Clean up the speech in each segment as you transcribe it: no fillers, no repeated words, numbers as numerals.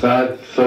700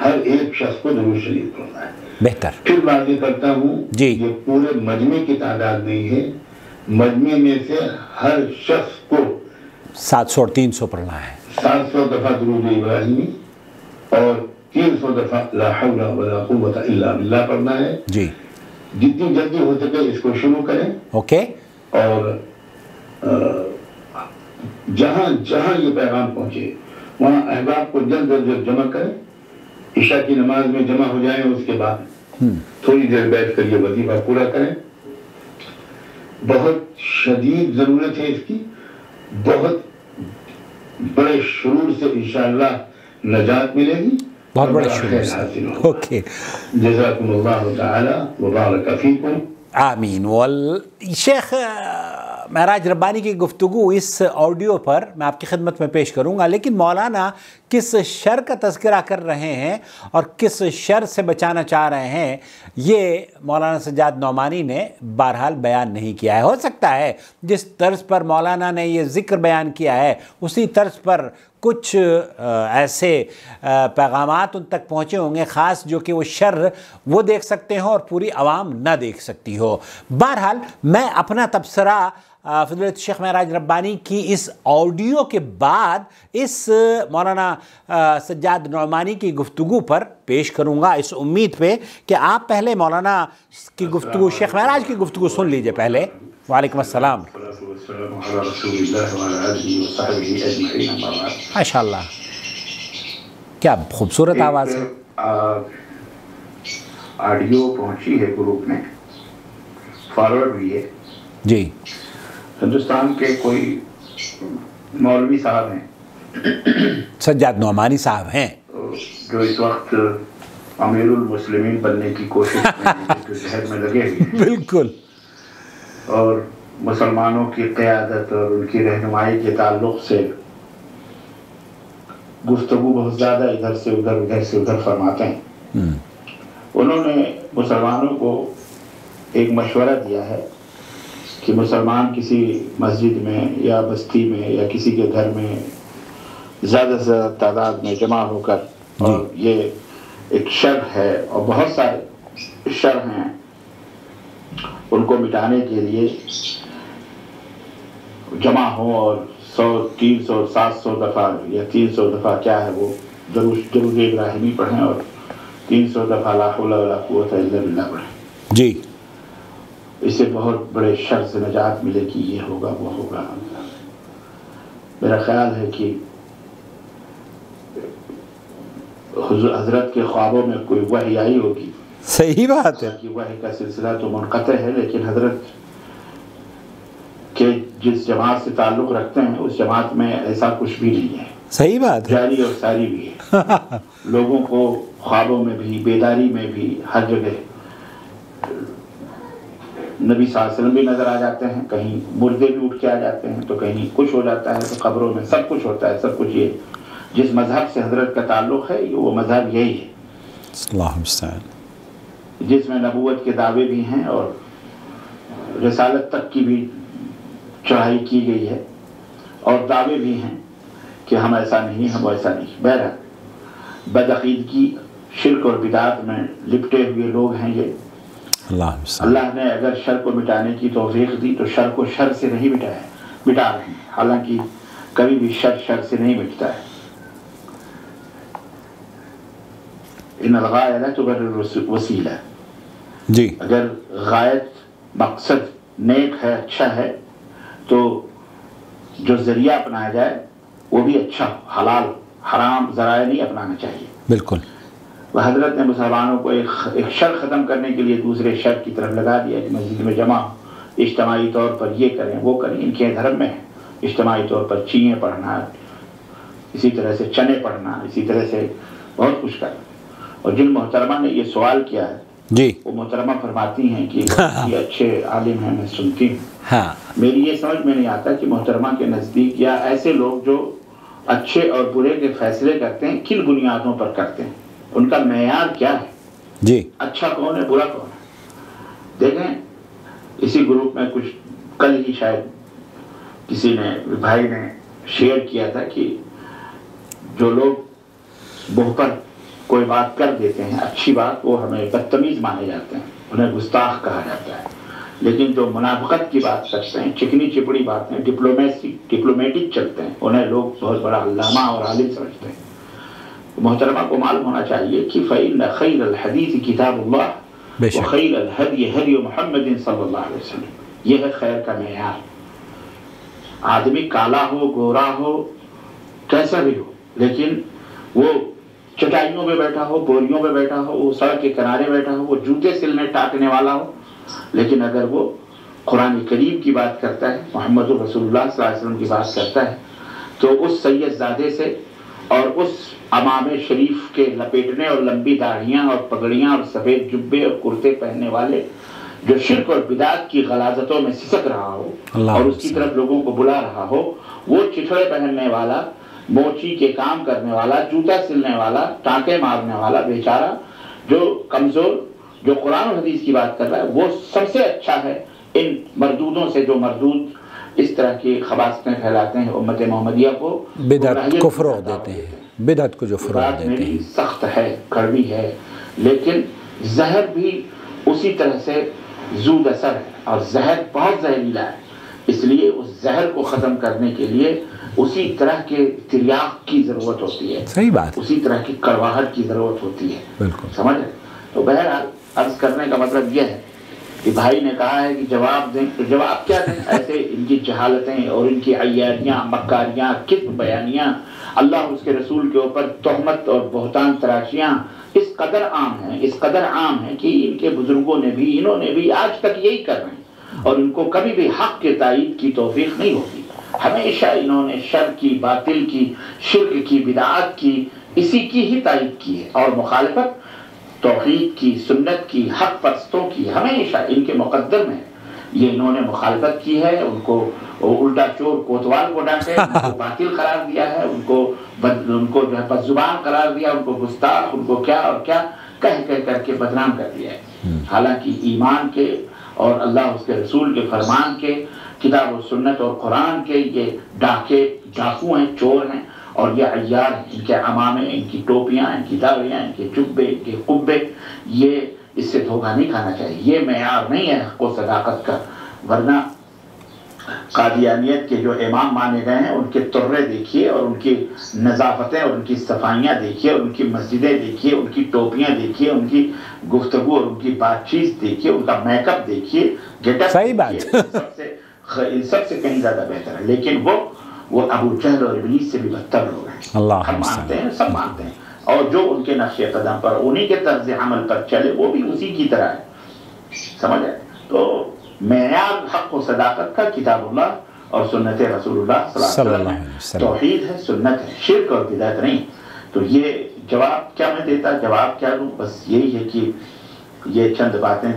ہر ایک شخص کو درود شریف پڑھنا ہے. بہتر. پھر واضح کرتا ہوں جی. یہ پورے مجمع کی تعداد نہیں ہے، مجمع میں سے ہر شخص کو 700 اور 300 پڑھنا ہے. 700 دفعہ درود ابراہیمی اور 300 دفعہ لا حول ولا قوت الا باللہ پڑھنا ہے. جی. جتنی جلدی ہو سکے اس کو شروع کریں. اوکے. اور جہاں جہاں یہ پیغام پہنچے وہاں احباب کو جلد از جلد جمع کریں. عشاء کی نماز میں جمع ہو جائیں، اس کے بعد تھوڑی دیر بیٹھ کر یہ وظیفہ پورا کریں. بہت شدید ضرورت ہے اس کی، بہت بڑے شرور سے انشاءاللہ نجات ملے گی، بہت بڑے شرور سے. اوکے. جزاکم اللہ تعالی وبارک فیکم. آمین. شیخ معراج ربانی کی گفتگو اس آڈیو پر میں آپ کی خدمت میں پیش کروں گا، لیکن مولانا کس شر کا تذکرہ کر رہے ہیں اور کس شر سے بچانا چاہ رہے ہیں یہ مولانا سجاد نعمانی نے بہرحال بیان نہیں کیا ہے. ہو سکتا ہے جس طرز پر مولانا نے یہ ذکر بیان کیا ہے اسی طرز پر کچھ ایسے پیغامات ان تک پہنچے ہوں گے خاص جو کہ وہ شر وہ دیکھ سکتے ہوں اور پوری عوام نہ دیکھ سکتی ہو. بہرحال میں اپنا تبصرہ فضیلت شیخ معراج ربانی کی اس آڈیو کے بعد اس مولانا سجاد نعمانی کی گفتگو پر پیش کروں گا، اس امید پہ کہ آپ پہلے مولانا کی گفتگو، شیخ معراج کی گفتگو سن لیجئے پہلے. وعلیکم السلام. ماشاء اللہ، کیا خوبصورت آواز ہے. آڈیو پہنچی ہے گروپ میں، فارورڈ ہوئی ہے. جی. ہندوستان کے کوئی مولوی صاحب ہیں، سجاد نعمانی صاحب ہیں، جو اس وقت امیر المسلمین بننے کی کوشش میں جہد میں لگے ہوئے ہیں. بالکل. اور مسلمانوں کی قیادت اور ان کی رہنمائی کے تعلق سے گفتگو بہت زیادہ ادھر سے ادھر ادھر سے ادھر فرماتے ہیں. انہوں نے مسلمانوں کو ایک مشورہ دیا ہے کہ مسلمان کسی مسجد میں یا بستی میں یا کسی کے گھر میں زیادہ سے زیادہ تعداد میں جمع ہو کر، اور یہ ایک شر ہے اور بہت سارے شر ہیں، ان کو مٹانے کے لیے جمع ہوں اور 100 300 700 دفعہ یا 300 دفعہ کیا ہے وہ درود ابراہیمی پڑھیں اور 300 دفعہ لا حول ولا قوت الا باللہ پڑھیں. جی. اس سے بہت بڑے شر سے نجات ملے گی. یہ ہوگا وہ ہوگا. میرا خیال ہے کہ حضرت کے خوابوں میں کوئی وحی آئی ہوگی. صحیح بات ہے کہ وحی کا سلسلہ تو منقطع ہے، لیکن حضرت کہ جس جماعت سے تعلق رکھتے ہیں اس جماعت میں ایسا کچھ بھی نہیں ہے. صحیح بات ہے. جاری اور ساری بھی ہے. لوگوں کو خوابوں میں بھی، بیداری میں بھی، ہر جگہ نبی صلی اللہ علیہ وسلم بھی نظر آ جاتے ہیں، کہیں مردے بھی اٹھ کے آ جاتے ہیں، تو کہیں کچھ ہو جاتا ہے، تو قبروں میں سب کچھ ہوتا ہے. سب کچھ یہ جس مذہب سے حضرت کا تعلق ہے وہ مذہب یہی ہے. اللہ المستعان. جس میں نبوت کے دعوے بھی ہیں اور رسالت تک کی بھی چڑھائی کی گئی ہے، اور دعوے بھی ہیں کہ ہم ایسا نہیں، ہم ایسا نہیں. بہرحال بدعقیدگی، شرک اور بدعات میں لپٹے ہوئے لوگ ہیں یہ. اللہ نے اگر شر کو مٹانے کی توفیق دی تو شر کو شر سے نہیں مٹا رہے ہیں. حالانکہ کبھی بھی شر سے نہیں مٹتا ہے. ان الغایہ لا تبرر الوسیلہ. جی. اگر غایت مقصد نیک ہے، اچھا ہے، تو جو ذریعہ اپنایا جائے وہ بھی اچھا، حلال، حرام ذرائع نہیں اپنانا چاہیے. بالکل. حضرت نے مسلمانوں کو ایک شر ختم کرنے کے لیے دوسرے شر کی طرف لگا دیا کہ مسجد میں جمع اجتماعی طور پر یہ کریں وہ کریں. ان کے دھرم میں اجتماعی طور پر چیئیں پڑھنا، اسی طرح سے چنے پڑھنا، اسی طرح سے بہت کچھ کرنا. اور جن محترمہ نے یہ سوال کیا ہے جی، وہ محترمہ فرماتی ہیں کہ یہ اچھے عالم ہیں، میں سنتی ہوں. ہاں. میری یہ سمجھ میں نہیں آتا کہ محترمہ کے نزدیک یا ایسے لوگ جو اچھے اور برے کے فیصلے کرتے ہیں کن بنیادوں پر کرتے ہیں، ان کا معیار کیا ہے؟ جی. اچھا کون ہے، برا کون ہے؟ دیکھیں اسی گروپ میں کچھ کل ہی شاید کسی نے، بھائی نے شیئر کیا تھا کہ جو لوگ بہتر کوئی بات کر دیتے ہیں اچھی بات، وہ ہمیں بدتمیز مانے جاتے ہیں، انہیں گستاخ کہا جاتا ہے. لیکن جو منافقت کی بات کرتے ہیں، چکنی چپڑی باتیں، ڈپلومیٹک چلتے ہیں، انہیں لوگ بہت بڑا علامہ اور عالم سمجھتے ہیں. محترمہ کو معلوم ہونا چاہیے کہ فَإِنَّ خَيْرَ الْحَدِيثِ كِتَابُ اللَّهِ وَخَيْرَ الْهَدْيِ هَدْيُ مُحَمَّدٍ صلی اللہ علیہ وسلم. یہ ہے خیر کا معیار. آدمی کالا ہو، گورا ہو، کیسا بھی ہو، لیکن وہ چٹائیوں پہ بیٹھا ہو، بوریوں پہ بیٹھا ہو، وہ سڑک کے کنارے بیٹھا ہو، وہ جوتے سلنے ٹاکنے والا ہو، لیکن اگر وہ قرآن کریم کی بات کرتا ہے، محمد رسول اللہ صلی اللہ علیہ وسلم کی بات کرتا ہے، تو اس سید زادے سے اور اس امام شریف کے لپیٹنے اور لمبی داڑھیاں اور پگڑیاں اور سفید جبے اور کرتے پہننے والے جو شرک اور بدعت کی غلاظتوں میں سسک رہا ہو اور اس کی طرف لوگوں کو بلا رہا ہو، وہ چٹھڑے پہننے والا، موچی کے کام کرنے والا، جوتا سلنے والا، ٹانکے مارنے والا بیچارہ جو کمزور، جو قرآن و حدیث کی بات کر رہا ہے، وہ سب سے اچھا ہے ان مردودوں سے جو مردود اس طرح کی خباثتیں پھیلاتے ہیں امت محمدیہ کو، بدعت کو فروغ دیتے ہیں، بدعت کو جو فروغ دیتے ہیں. سخت ہے، کڑوی ہے، لیکن زہر بھی اسی طرح سے زود اثر ہے، اور زہر بہت زہریلا ہے. اس لیے اس زہر کو ختم کرنے کے لیے اسی طرح کے تریاق کی ضرورت ہوتی ہے. صحیح بات. اسی طرح کی کڑواہٹ کی ضرورت ہوتی ہے. بالکل سمجھ رہے؟ تو بہرحال عرض کرنے کا مطلب یہ ہے کہ بھائی نے کہا ہے کہ جواب دیں، تو جواب کیا دیں؟ ایسے ان کی جہالتیں اور ان کی عیاریاں، مکاریاں، کذب بیانیاں، اللہ اس کے رسول کے اوپر تہمت اور بہتان تراشیاں اس قدر عام ہیں کہ ان کے بزرگوں نے بھی، انہوں نے بھی آج تک یہی کر رہے ہیں، اور ان کو کبھی بھی حق کے تائید کی توفیق نہیں ہوتی. ہمیشہ انہوں نے شر کی، باطل کی، شرک کی، بدعات کی، اسی کی ہی تائید کی ہے، اور مخالفت توحید کی، سنت کی، حق پرستوں کی ہمیشہ ان کے مقدر میں یہ انہوں نے مخالفت کی ہے. ان کو الٹا چور کوتوال کو ڈانٹے، ان کو باطل قرار دیا ہے، ان کو جو ہے بد زبان قرار دیا، ان کو گستاخ، ان کو کیا اور کیا کہہ کر کے بدنام کر دیا ہے. حالانکہ ایمان کے اور اللہ اس کے رسول کے فرمان کے، کتاب و سنت اور قرآن کے یہ ڈاکو ہیں، چور ہیں، اور یہ عیار ہیں. ان کے عمامے، ان کی ٹوپیاں، ان کی داڑیاں، ان کے جبے، ان کے قبے، یہ اس سے دھوکہ نہیں کھانا چاہیے. یہ معیار نہیں ہے حق و صداقت کا. ورنہ قادیانیت کے جو امام مانے گئے ہیں، ان کے ترے دیکھیے اور ان کی نظافتیں اور ان کی صفائیاں دیکھیے، اور ان کی مسجدیں دیکھیے، ان کی ٹوپیاں دیکھیے، ان کی گفتگو اور ان کی بات چیت دیکھیے، ان کا میک اپ دیکھیے، گیٹ اپ. صحیح بات. ان سب سے کہیں زیادہ بہتر ہے. لیکن وہ ابو جہل اور ابلیس سے بھی بدتر لوگ ہیں. اللہ ہم مانتے ہیں، سب مانتے ہیں، اور جو ان کے نقش قدم پر، انہی کے طرز عمل پر چلے، وہ بھی اسی کی طرح ہے. سمجھ آئے؟ تو معیار حق و صداقت کا کتاب اللہ اور سنت رسول اللہ صلی اللہ علیہ وسلم. توحید ہے، سنت ہے، شرک اور بدعت نہیں. تو یہ جواب کیا میں دیتا، جواب کیا دوں؟ بس یہی ہے کہ یہ چند باتیں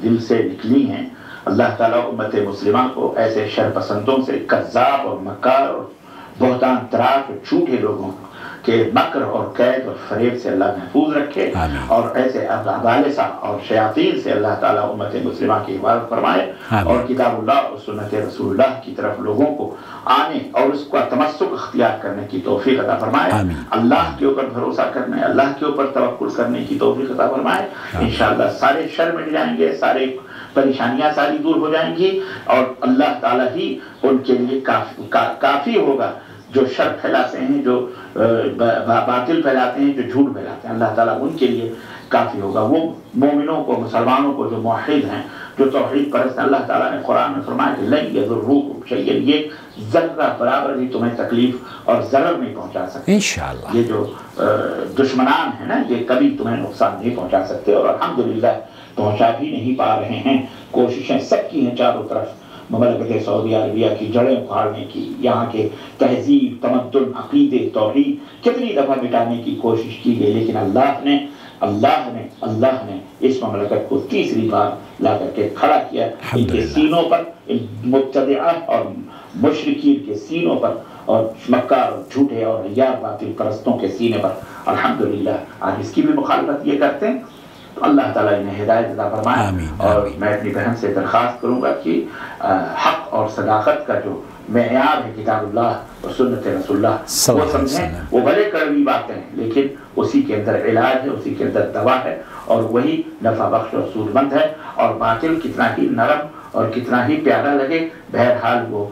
دل سے نکلی ہیں. اللہ تعالیٰ امت مسلمہ کو ایسے شر پسندوں سے، کذاب اور مکار اور بہتان تراش اور جھوٹے لوگوں کے مکر اور قید اور فریب سے اللہ محفوظ رکھے. اور ایسے ابالسہ اور شیاطین سے اللہ تعالیٰ امت مسلمہ کی حفاظت فرمائے، اور کتاب اللہ اور سنت رسول اللہ کی طرف لوگوں کو آنے اور اس کا تمسک اختیار کرنے کی توفیق عطا فرمائے. اللہ کے اوپر بھروسہ کرنے، اللہ کے اوپر توکل کرنے کی توفیق عطا فرمائے. انشاءاللہ سارے شر مٹ جائیں گے، سارے پریشانیاں ساری دور ہو جائیں گی، اور اللہ تعالیٰ ہی ان کے لیے کافی ہوگا. جو شر پھیلاتے ہیں، جو باطل پھیلاتے ہیں، جو جھوٹ پھیلاتے ہیں، اللہ تعالیٰ ان کے لیے کافی ہوگا. وہ مومنوں کو، مسلمانوں کو جو موحد ہیں، جو توحید پرست ہیں، اللہ تعالیٰ نے قرآن میں فرمایا کہ لن یضروکم شیئا، یہ ذرہ برابر بھی تمہیں تکلیف اور ضرر نہیں پہنچا سکتے انشاءاللہ. یہ جو دشمنان ہیں نا، یہ کبھی تمہیں نقصان نہیں پہنچا سکتے، اور الحمدللہ پہنچا بھی نہیں پا رہے ہیں. کوششیں سب کی ہیں چاروں طرف مملکت سعودی عربیہ کی جڑیں اکھاڑنے کی، یہاں کے تہذیب، تمدن، عقیدے، توحید کتنی دفعہ مٹانے کی کوشش کی گئی، لیکن اللہ نے اس مملکت کو تیسری بار لا کر کے کھڑا کیا. ان کے سینوں پر، ان مبتدعہ اور مشرکین کے سینوں پر، اور مکار اور جھوٹے اور عیار باطل پرستوں کے سینے پر الحمدللہ آج اس کی بھی مخالفت یہ کرتے ہیں. تو اللہ تعالیٰ انہیں ہدایت عطا فرمائے. اور میں اپنی بہن سے درخواست کروں گا کہ حق اور صداقت کا جو معیار ہے کتاب اللہ اور سنت رسول اللہ، وہ سمجھیں وہ بڑے کڑوی باتیں ہیں لیکن اسی کے اندر علاج ہے، اسی کے اندر دوا ہے، اور وہی نفع بخش اور سود مند ہے. اور باطل کتنا ہی نرم اور کتنا ہی پیارا لگے، بہرحال وہ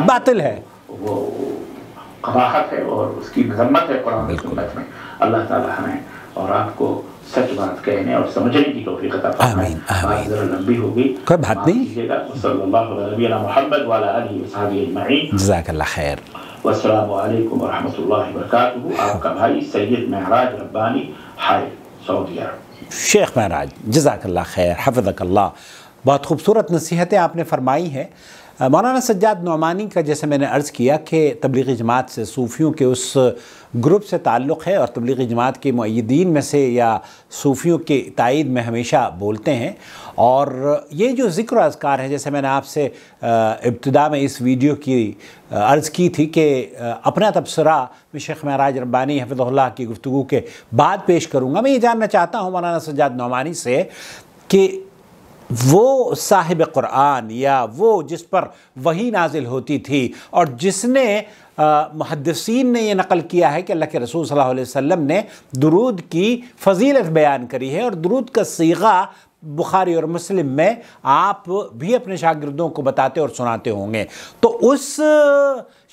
باطل ہے، وہ قباحت ہے اور اس کی مذمت ہے قرآن و سنت میں. اللہ تعالی ہمیں اور آپ کو سچ بات کہنے اور سمجھنے کی توفیق عطا فرمائے. بات ذرا لمبی ہوگی، کوئی بات نہیں. صلی اللہ علیہ نبینا محمد وعلی آلہ وصحبہ اجمعین. جزاک اللہ خیر. والسلام علیکم ورحمۃ اللہ وبرکاتہ. آپ کا بھائی سید معراج ربانی، حائل، سعودی عرب. شیخ معراج جزاک اللہ خیر، حفظک اللہ. بہت خوبصورت نصیحتیں آپ نے فرمائی ہیں. مولانا سجاد نعمانی کا جیسے میں نے عرض کیا کہ تبلیغی جماعت سے، صوفیوں کے اس گروپ سے تعلق ہے اور تبلیغی جماعت کے معیدین میں سے یا صوفیوں کے تائید میں ہمیشہ بولتے ہیں. اور یہ جو ذکر و اذکار ہے، جیسے میں نے آپ سے ابتدا میں اس ویڈیو کی عرض کی تھی کہ اپنا تبصرہ میں شیخ معراج ربانی حفظہ اللہ کی گفتگو کے بعد پیش کروں گا. میں یہ جاننا چاہتا ہوں مولانا سجاد نعمانی سے کہ وہ صاحب قرآن یا وہ جس پر وحی نازل ہوتی تھی اور جس نے محدثین نے یہ نقل کیا ہے کہ اللہ کے رسول صلی اللہ علیہ وسلم نے درود کی فضیلت بیان کری ہے، اور درود کا صیغہ بخاری اور مسلم میں آپ بھی اپنے شاگردوں کو بتاتے اور سناتے ہوں گے. تو اس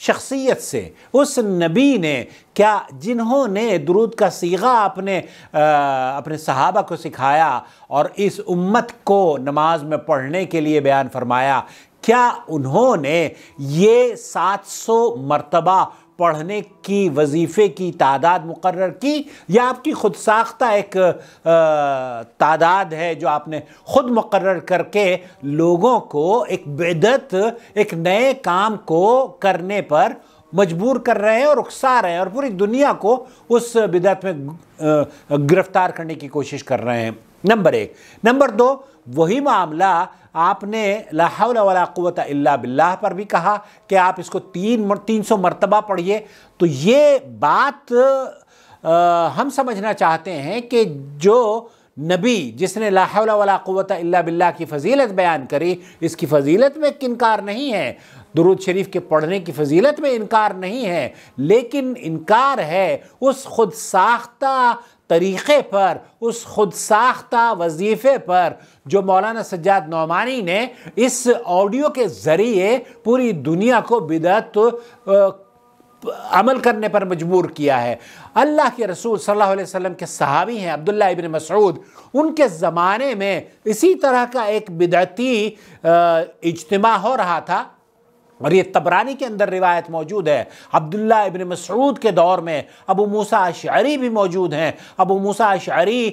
شخصیت سے، اس نبی نے کیا جنہوں نے درود کا صیغہ اپنے صحابہ کو سکھایا اور اس امت کو نماز میں پڑھنے کے لیے بیان فرمایا، کیا انہوں نے یہ 700 مرتبہ پڑھنے کی وظیفے کی تعداد مقرر کی، یا آپ کی خود ساختہ ایک تعداد ہے جو آپ نے خود مقرر کر کے لوگوں کو ایک بدعت، ایک نئے کام کو کرنے پر مجبور کر رہے ہیں اور اکسا رہے ہیں اور پوری دنیا کو اس بدعت میں گرفتار کرنے کی کوشش کر رہے ہیں؟ نمبر 1. نمبر 2، وہی معاملہ آپ نے لا حول ولا قوت الا باللہ پر بھی کہا کہ آپ اس کو 300 مرتبہ پڑھیے. تو یہ بات ہم سمجھنا چاہتے ہیں کہ جو نبی جس نے لا حول ولا قوت الا باللہ کی فضیلت بیان کری، اس کی فضیلت میں انکار نہیں ہے، درود شریف کے پڑھنے کی فضیلت میں انکار نہیں ہے، لیکن انکار ہے اس خود ساختہ طریقے پر، اس خود ساختہ وظیفے پر جو مولانا سجاد نعمانی نے اس آڈیو کے ذریعے پوری دنیا کو بدعت عمل کرنے پر مجبور کیا ہے. اللہ کے رسول صلی اللہ علیہ وسلم کے صحابی ہیں عبداللہ ابن مسعود، ان کے زمانے میں اسی طرح کا ایک بدعتی اجتماع ہو رہا تھا، اور یہ طبرانی کے اندر روایت موجود ہے. عبداللہ ابن مسعود کے دور میں ابو موسیٰ اشعری بھی موجود ہیں. ابو موسیٰ اشعری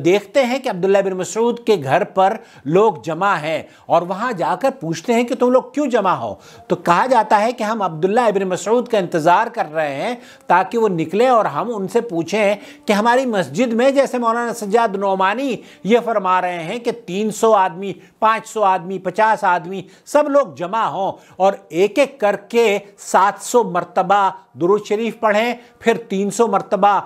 دیکھتے ہیں کہ عبداللہ ابن مسعود کے گھر پر لوگ جمع ہیں اور وہاں جا کر پوچھتے ہیں کہ تم لوگ کیوں جمع ہو؟ تو کہا جاتا ہے کہ ہم عبداللہ ابن مسعود کا انتظار کر رہے ہیں تاکہ وہ نکلے اور ہم ان سے پوچھیں کہ ہماری مسجد میں جیسے مولانا سجاد نعمانی یہ فرما رہے ہیں کہ 300 آدمی، 500 آدمی، 50 آدمی سب لوگ جمع ہوں اور ایک ایک کر کے 700 مرتبہ درود شریف پڑھیں، پھر 300 مرتبہ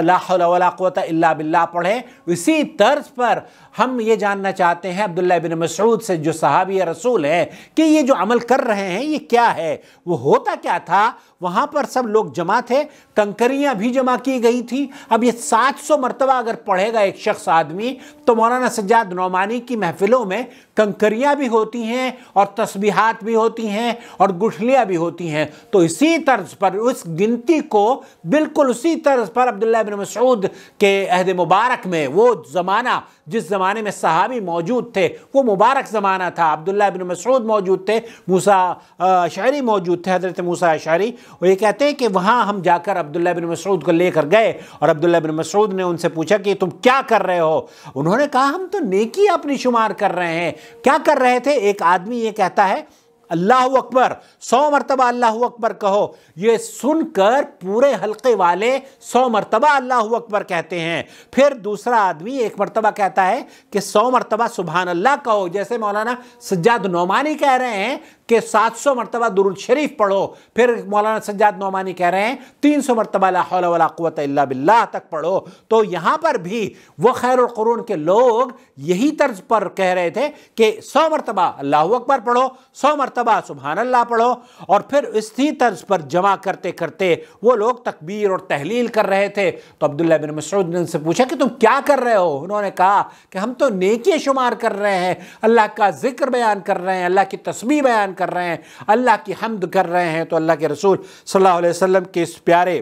لا حول ولا قوت الا باللہ پڑھیں. اسی طرز پر ہم یہ جاننا چاہتے ہیں عبداللہ ابن مسعود سے جو صحابی رسول ہیں کہ یہ جو عمل کر رہے ہیں یہ کیا ہے، وہ ہوتا کیا تھا؟ وہاں پر سب لوگ جمع تھے، کنکریاں بھی جمع کی گئی تھی. اب یہ 700 مرتبہ اگر پڑھے گا ایک شخص آدمی تو مولانا سجاد نعمانی کی محفلوں میں کنکریاں بھی ہوتی ہیں اور تسبیحات بھی ہوتی ہیں اور گٹھلیاں بھی ہوتی ہیں. تو اسی طرز پر اس گنتی کو بالکل اسی طرز پر عبداللہ ابن مسعود کے عہد مبارک میں، وہ زمانہ جس زمانے میں صحابی موجود تھے وہ مبارک زمانہ تھا، عبداللہ ابن مسعود موجود تھے، موسیٰ اشعری موجود تھے، حضرت موسیٰ اشعری. وہ یہ کہتے ہیں کہ وہاں ہم جا کر عبداللہ ابن مسعود کو لے کر گئے اور عبداللہ ابن مسعود نے ان سے پوچھا کہ تم کیا کر رہے ہو؟ انہوں نے کہا ہم تو نیکی اپنی شمار کر رہے ہیں. کیا کر رہے تھے؟ ایک آدمی یہ کہتا ہے اللہ اکبر، 100 مرتبہ اللہ اکبر کہو. یہ سن کر پورے حلقے والے 100 مرتبہ اللہ اکبر کہتے ہیں. پھر دوسرا آدمی ایک مرتبہ کہتا ہے کہ 100 مرتبہ سبحان اللہ کہو، جیسے مولانا سجاد نعمانی کہہ رہے ہیں کہ 700 مرتبہ درود شریف پڑھو، پھر مولانا سجاد نعمانی کہہ رہے ہیں 300 مرتبہ لا حول ولا قوت الا باللہ تک پڑھو۔ تو یہاں پر بھی وہ خیر القرون کے لوگ یہی طرز پر کہہ رہے تھے کہ 100 مرتبہ اللہ اکبر پڑھو، 100 مرتبہ سبحان اللہ پڑھو، اور پھر اسی طرز پر جمع کرتے کرتے وہ لوگ تکبیر اور تحلیل کر رہے تھے۔ تو عبداللہ بن مسعود نے ان سے پوچھا کہ تم کیا کر رہے ہو؟ انہوں نے کہا کہ ہم تو نیکی شمار کر رہے ہیں، اللہ کا ذکر بیان کر رہے ہیں، اللہ کی تسبیح بیان کر رہے ہیں، اللہ کی حمد کر رہے ہیں۔ تو اللہ کے رسول صلی اللہ علیہ وسلم کے اس پیارے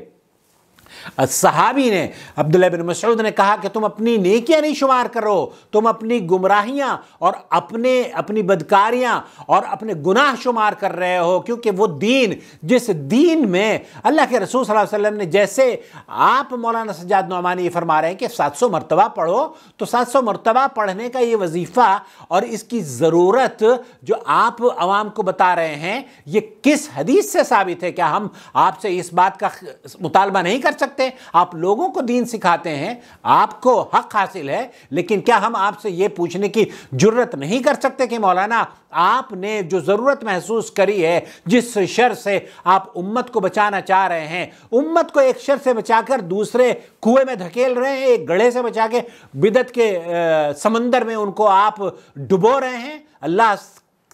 صحابی نے، عبداللہ بن مسعود نے کہا کہ تم اپنی نیکیاں نہیں شمار کرو، تم اپنی گمراہیاں اور اپنی بدکاریاں اور اپنے گناہ شمار کر رہے ہو، کیونکہ وہ دین، جس دین میں اللہ کے رسول صلی اللہ علیہ وسلم نے، جیسے آپ مولانا سجاد نعمانی یہ فرما رہے ہیں کہ 700 مرتبہ پڑھو، تو 700 مرتبہ پڑھنے کا یہ وظیفہ اور اس کی ضرورت جو آپ عوام کو بتا رہے ہیں، یہ کس حدیث سے ثابت ہے؟ کیا ہم آپ سے اس بات کا مطالبہ نہیں کر سکتے؟ آپ لوگوں کو دین سکھاتے ہیں، آپ کو حق حاصل ہے، لیکن کیا ہم آپ سے یہ پوچھنے کی جرت نہیں کر سکتے کہ مولانا آپ نے جو ضرورت محسوس کری ہے، جس شر سے آپ امت کو بچانا چاہ رہے ہیں، امت کو ایک شر سے بچا کر دوسرے کنویں میں دھکیل رہے ہیں، ایک گڑھے سے بچا کے بدعت کے سمندر میں ان کو آپ ڈبو رہے ہیں، اللہ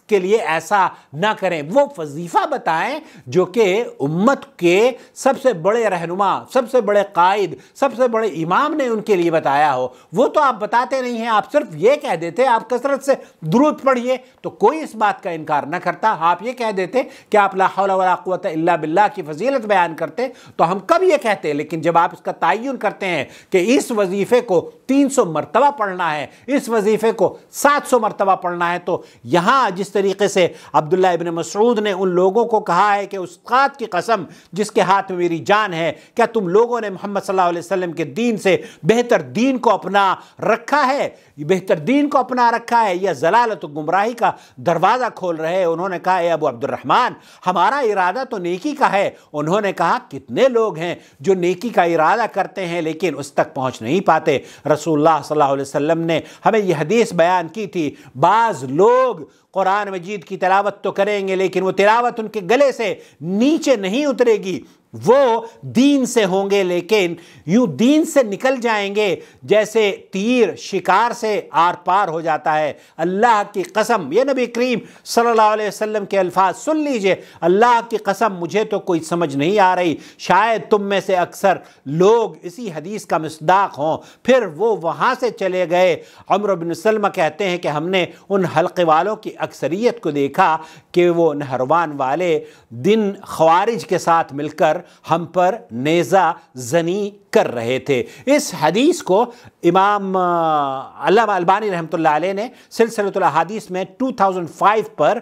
کے لیے ایسا نہ کریں۔ وہ وظیفہ بتائیں جو کہ امت کے سب سے بڑے رہنما، سب سے بڑے قائد، سب سے بڑے امام نے ان کے لیے بتایا ہو۔ وہ تو آپ بتاتے نہیں ہیں، آپ صرف یہ کہہ دیتے آپ کثرت سے درود پڑھیے، تو کوئی اس بات کا انکار نہ کرتا۔ آپ یہ کہہ دیتے کہ آپ لا حول ولا قوت الا باللہ کی فضیلت بیان کرتے تو ہم کب یہ کہتے، لیکن جب آپ اس کا تعین کرتے ہیں کہ اس وظیفے کو 300 مرتبہ پڑھنا ہے، اس وظیفے کو 700 مرتبہ پڑھنا ہے، تو یہاں جس طریقے سے عبداللہ ابن مسعود نے ان لوگوں کو کہا ہے کہ استاد کی قسم جس کے ہاتھ میں میری جان ہے، کیا تم لوگوں نے محمد صلی اللہ علیہ وسلم کے دین سے بہتر دین کو اپنا رکھا ہے، بہتر دین کو اپنا رکھا ہے یا ضلالت و گمراہی کا دروازہ کھول رہے ہیں؟ انہوں نے کہا اے ابو عبد الرحمن، ہمارا ارادہ تو نیکی کا ہے۔ انہوں نے کہا کتنے لوگ ہیں جو نیکی کا ارادہ کرتے ہیں لیکن اس تک پہنچ نہیں پاتے۔ رسول اللہ صلی اللہ علیہ وسلم نے ہمیں یہ حدیث بیان کی تھی، بعض لوگ قرآن مجید کی تلاوت تو کریں گے لیکن وہ تلاوت ان کے گلے سے نیچے نہیں اترے گی، وہ دین سے ہوں گے لیکن یوں دین سے نکل جائیں گے جیسے تیر شکار سے آر پار ہو جاتا ہے۔ اللہ کی قسم، یہ نبی کریم صلی اللہ علیہ وسلم کے الفاظ سن لیجئے، اللہ کی قسم مجھے تو کوئی سمجھ نہیں آ رہی، شاید تم میں سے اکثر لوگ اسی حدیث کا مصداق ہوں۔ پھر وہ وہاں سے چلے گئے۔ عمرو بن سلمہ کہتے ہیں کہ ہم نے ان حلقے والوں کی اکثریت کو دیکھا کہ وہ نہروان والے دن خوارج کے ساتھ مل کر ہم پر نیزہ زنی کر رہے تھے۔ اس حدیث کو امام علامہ البانی رحمۃ اللہ علیہ نے سلسلۃ الاحادیث میں 2005 پر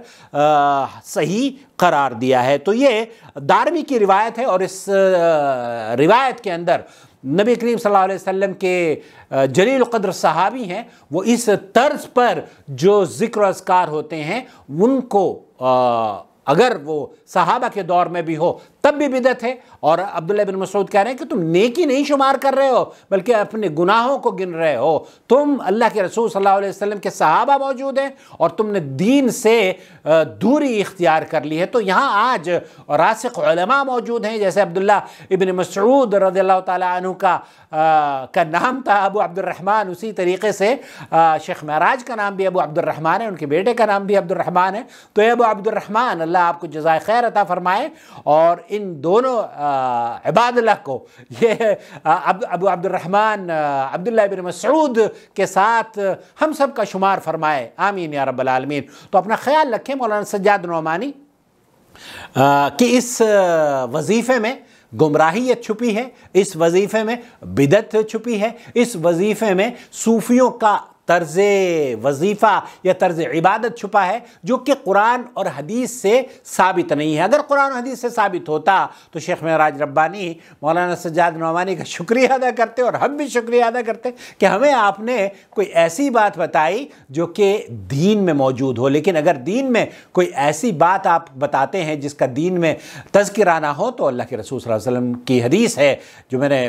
صحیح قرار دیا ہے۔ تو یہ دارمی کی روایت ہے، اور اس روایت کے اندر نبی کریم صلی اللہ علیہ وسلم کے جلیل القدر صحابی ہیں، وہ اس طرز پر جو ذکر و اذکار ہوتے ہیں ان کو اگر وہ صحابہ کے دور میں بھی ہو تب بھی بدعت ہے۔ اور عبداللہ بن مسعود کہہ رہے ہیں کہ تم نیکی نہیں شمار کر رہے ہو بلکہ اپنے گناہوں کو گن رہے ہو۔ تم اللہ کے رسول صلی اللہ علیہ وسلم کے صحابہ موجود ہیں اور تم نے دین سے دوری اختیار کر لی ہے۔ تو یہاں آج راسخ علماء موجود ہیں، جیسے عبداللہ ابن مسعود رضی اللہ تعالیٰ عنہ کا نام تھا ابو عبد الرحمن، اسی طریقے سے شیخ معراج کا نام بھی ابو عبد الرحمن ہے، ان کے بیٹے کا نام بھی عبد الرحمن ہے۔ تو ابو عبد الرحمن، اللہ آپ کو جزائے خیر عطا فرمائے، اور ان دونوں عباد اللہ کو یہ ابو عبد الرحمن عبداللہ ابن مسعود کے ساتھ ہم سب کا شمار فرمائے، آمین یا رب العالمین۔ تو اپنا خیال رکھیں مولانا سجاد نعمانی کہ اس وظیفے میں گمراہیت چھپی ہے، اس وظیفے میں بدعت چھپی ہے، اس وظیفے میں صوفیوں کا طرز وظیفہ یا طرز عبادت چھپا ہے جو کہ قرآن اور حدیث سے ثابت نہیں ہے۔ اگر قرآن و حدیث سے ثابت ہوتا تو شیخ معراج ربانی مولانا سجاد نعمانی کا شکریہ ادا کرتے، اور ہم بھی شکریہ ادا کرتے کہ ہمیں آپ نے کوئی ایسی بات بتائی جو کہ دین میں موجود ہو۔ لیکن اگر دین میں کوئی ایسی بات آپ بتاتے ہیں جس کا دین میں تذکرہ نہ ہو، تو اللہ کے رسول صلی اللہ علیہ وسلم کی حدیث ہے جو میں نے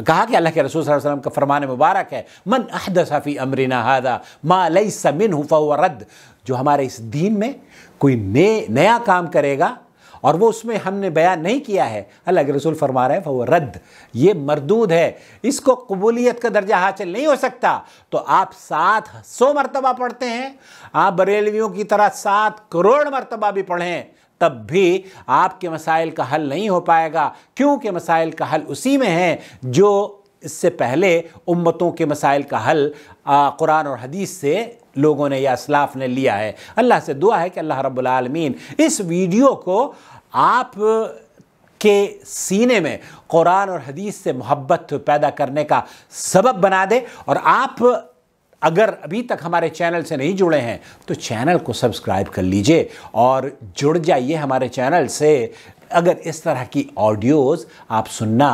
کہا کہ اللہ کے رسول صلی اللہ علیہ وسلم کا فرمان مبارک ہے، من احدث فی امرنا ھذا ما لیس منہ فہو رد۔ جو ہمارے اس دین میں کوئی نیا کام کرے گا اور وہ اس میں ہم نے بیان نہیں کیا ہے، اللہ کے رسول فرما رہے ہیں فَهُوَ رَدْ، یہ مردود ہے، اس کو قبولیت کا درجہ حاصل نہیں ہو سکتا۔ تو آپ 700 مرتبہ پڑھتے ہیں، آپ بریلویوں کی طرح 7 کروڑ مرتبہ بھی پڑھیں، تب بھی آپ کے مسائل کا حل نہیں ہو پائے گا، کیونکہ مسائل کا حل اسی میں ہے جو اس سے پہلے امتوں کے مسائل کا حل قرآن اور حدیث سے لوگوں نے یا اسلاف نے لیا ہے۔ اللہ سے دعا ہے کہ اللہ رب العالمین اس ویڈیو کو آپ کے سینے میں قرآن اور حدیث سے محبت پیدا کرنے کا سبب بنا دے، اور آپ اگر ابھی تک ہمارے چینل سے نہیں جڑے ہیں تو چینل کو سبسکرائب کر لیجئے اور جڑ جائیے ہمارے چینل سے اگر اس طرح کی آڈیوز آپ سننا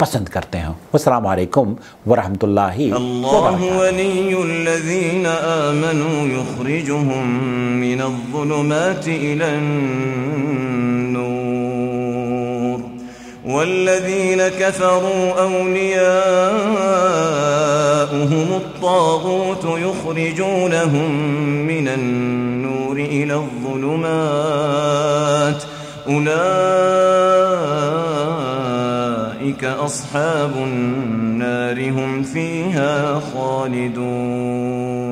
پسند کرتے ہیں۔ السلام علیکم ورحمۃ اللہ اللہ ولی الذین آمنوا یخرجهم من الظلمات الى النور والذین كفروا اولیاؤهم الطاغوت یخرجونهم من النور الى الظلمات أولئك أصحاب النار هم فيها خالدون۔